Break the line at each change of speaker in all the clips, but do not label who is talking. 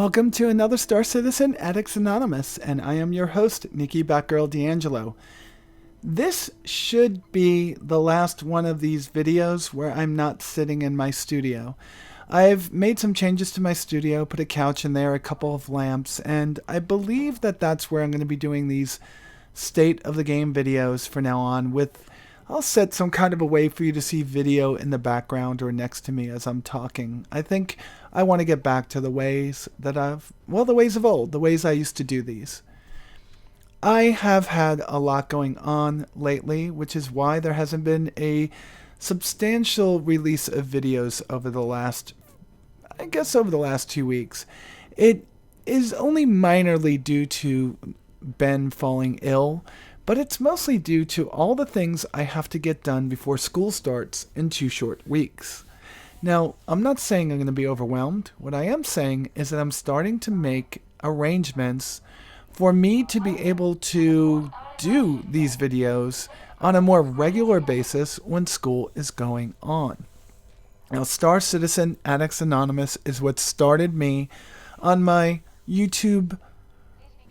Welcome to another Star Citizen Addicts Anonymous, and I am your host, Nikki Batgirl D'Angelo. This should be the last one of these videos where I'm not sitting in my studio. I've made some changes to my studio, put a couch in there, a couple of lamps, and I believe that that's where I'm going to be doing these state of the game videos from now on I'll set some kind of a way for you to see video in the background or next to me as I'm talking. I think I want to get back to the ways that the ways of old, the ways I used to do these. I have had a lot going on lately, which is why there hasn't been a substantial release of videos over the last 2 weeks. It is only minorly due to Ben falling ill, but it's mostly due to all the things I have to get done before school starts in 2 short weeks. Now, I'm not saying I'm going to be overwhelmed. What I am saying is that I'm starting to make arrangements for me to be able to do these videos on a more regular basis when school is going on. Now, Star Citizen Addicts Anonymous is what started me on my YouTube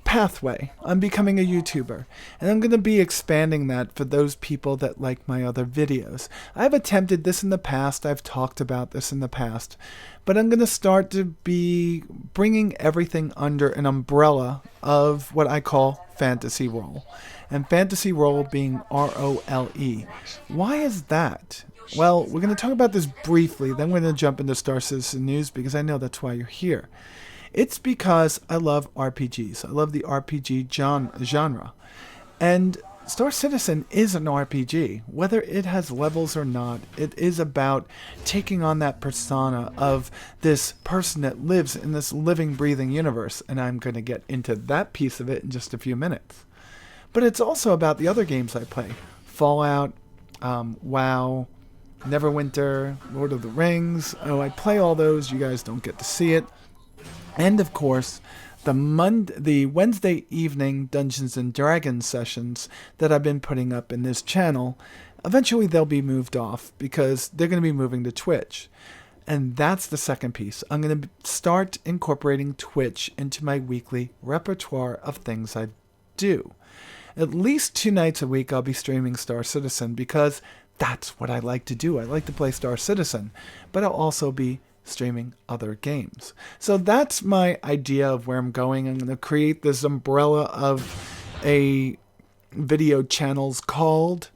pathway. I'm becoming a YouTuber, and I'm going to be expanding that for those people that like my other videos. I've attempted this in the past, I've talked about this in the past, but I'm going to start to be bringing everything under an umbrella of what I call fantasy role, and fantasy role being R-O-L-E. Why is that? Well, we're going to talk about this briefly, then we're going to jump into Star Citizen News because I know that's why you're here. It's because I love RPGs. I love the RPG genre. And Star Citizen is an RPG. Whether it has levels or not, it is about taking on that persona of this person that lives in this living, breathing universe. And I'm going to get into that piece of it in just a few minutes. But it's also about the other games I play. Fallout, WoW, Neverwinter, Lord of the Rings. Oh, I play all those. You guys don't get to see it. And of course, the Wednesday evening Dungeons and Dragons sessions that I've been putting up in this channel, eventually they'll be moved off because they're going to be moving to Twitch. And that's the second piece. I'm going to start incorporating Twitch into my weekly repertoire of things I do. At least 2 nights a week I'll be streaming Star Citizen because that's what I like to do. I like to play Star Citizen, but I'll also be streaming other games. So that's my idea of where I'm going. I'm going to create this umbrella of a video channels called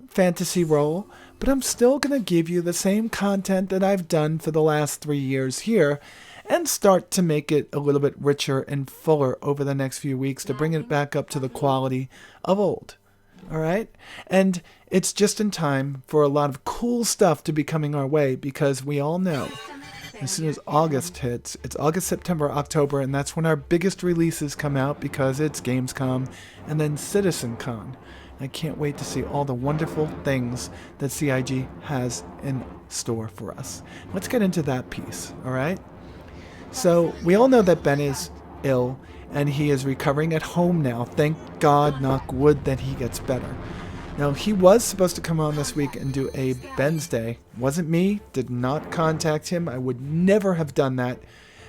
Fantasy Role, but I'm still going to give you the same content that I've done for the last 3 years here and start to make it a little bit richer and fuller over the next few weeks to bring it back up to the quality of old. All right? And it's just in time for a lot of cool stuff to be coming our way because we all know as soon as August hits, it's August, September, October, and that's when our biggest releases come out because it's Gamescom and then CitizenCon. I can't wait to see all the wonderful things that CIG has in store for us. Let's get into that piece, all right? So we all know that Ben is ill and he is recovering at home now. Thank God, knock wood, that he gets better. Now, he was supposed to come on this week and do a Ben's Day. Wasn't me, did not contact him. I would never have done that.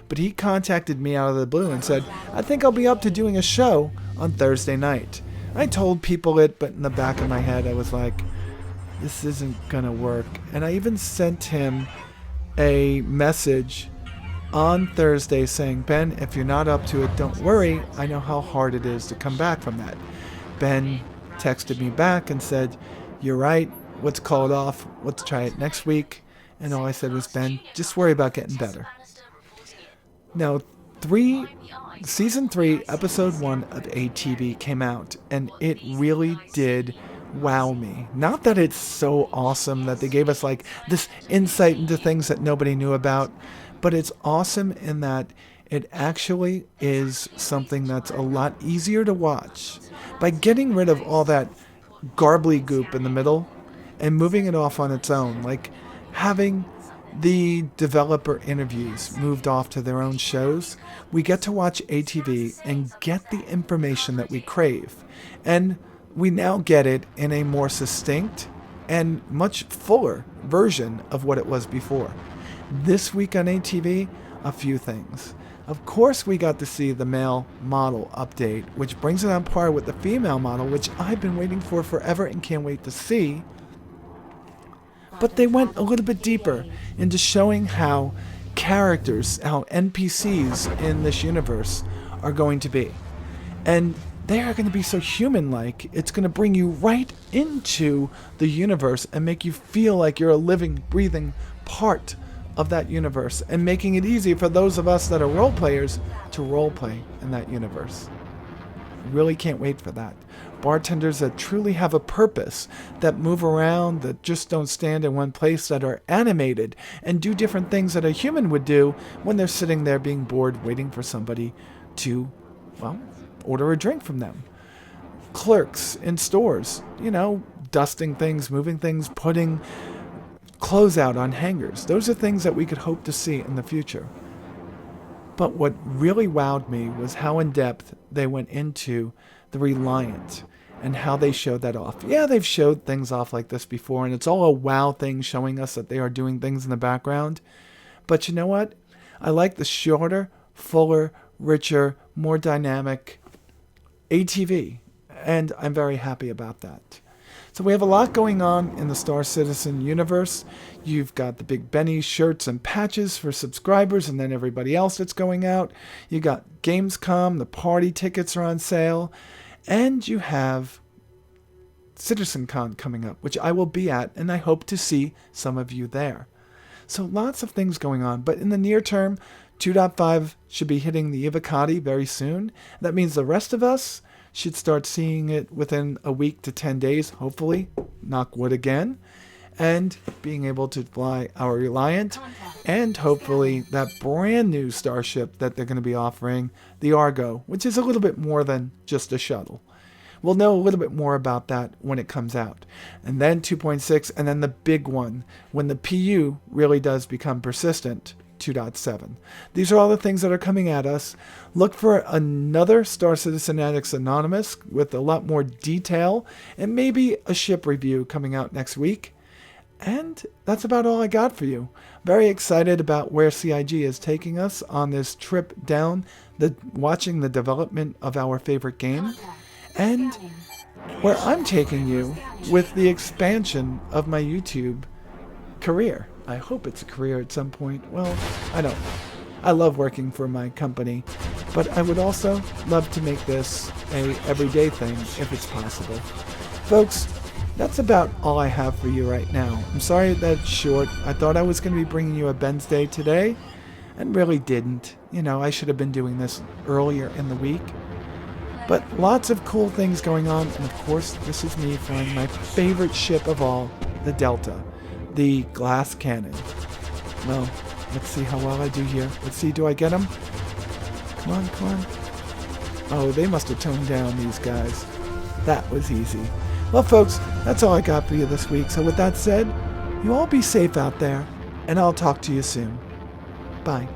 But he contacted me out of the blue and said, I think I'll be up to doing a show on Thursday night. I told people it, but in the back of my head, I was like, this isn't going to work. And I even sent him a message on Thursday saying, Ben, if you're not up to it, don't worry. I know how hard it is to come back from that. Ben texted me back and said, you're right, let's call it off, let's try it next week. And all I said was, Ben, just worry about getting better. Now, season 3, episode 1 of ATV came out, and it really did wow me. Not that it's so awesome that they gave us like this insight into things that nobody knew about, but it's awesome in that it actually is something that's a lot easier to watch. By getting rid of all that garbly goop in the middle and moving it off on its own, like having the developer interviews moved off to their own shows, we get to watch ATV and get the information that we crave. And we now get it in a more succinct and much fuller version of what it was before. This week on ATV, a few things. Of course, we got to see the male model update, which brings it on par with the female model, which I've been waiting for forever and can't wait to see. But they went a little bit deeper into showing how characters, how NPCs in this universe are going to be. And they are going to be so human-like, it's going to bring you right into the universe and make you feel like you're a living, breathing part of that universe, and making it easy for those of us that are role players to role play in that universe. Really can't wait for that. Bartenders that truly have a purpose, that move around, that just don't stand in one place, that are animated and do different things that a human would do when they're sitting there being bored, waiting for somebody to, well, order a drink from them. Clerks in stores, dusting things, moving things, putting clothes out on hangers. Those are things that we could hope to see in the future. But what really wowed me was how in depth they went into the Reliant and how they showed that off. Yeah, they've showed things off like this before, and it's all a wow thing showing us that they are doing things in the background. But you know what? I like the shorter, fuller, richer, more dynamic ATV, and I'm very happy about that. So we have a lot going on in the Star Citizen universe. You've got the Big Benny shirts and patches for subscribers, and then everybody else that's going out. You got Gamescom, the party tickets are on sale, and you have CitizenCon coming up, which I will be at, and I hope to see some of you there. So lots of things going on, but in the near term, 2.5 should be hitting the Ivocati very soon. That means the rest of us should start seeing it within a week to 10 days, hopefully, knock wood again, and being able to fly our Reliant, and hopefully that brand new starship that they're going to be offering, the Argo, which is a little bit more than just a shuttle. We'll know a little bit more about that when it comes out. And then 2.6, and then the big one, when the PU really does become persistent, 2.7. These are all the things that are coming at us. Look for another Star Citizen Addicts Anonymous with a lot more detail, and maybe a ship review coming out next week. And that's about all I got for you. Very excited about where CIG is taking us on this trip down, watching the development of our favorite game, and where I'm taking you with the expansion of my YouTube career. I hope it's a career at some point. Well, I don't know. I love working for my company, but I would also love to make this a everyday thing if it's possible. Folks, that's about all I have for you right now. I'm sorry that it's short. I thought I was going to be bringing you a Ben's Day today, and really didn't. I should have been doing this earlier in the week. But lots of cool things going on, and of course, this is me flying my favorite ship of all, the Delta, the glass cannon. Well, let's see how well I do here. Let's see, do I get them? Come on, come on. Oh, they must have toned down, these guys. That was easy. Well, folks, that's all I got for you this week. So with that said, you all be safe out there, and I'll talk to you soon. Bye.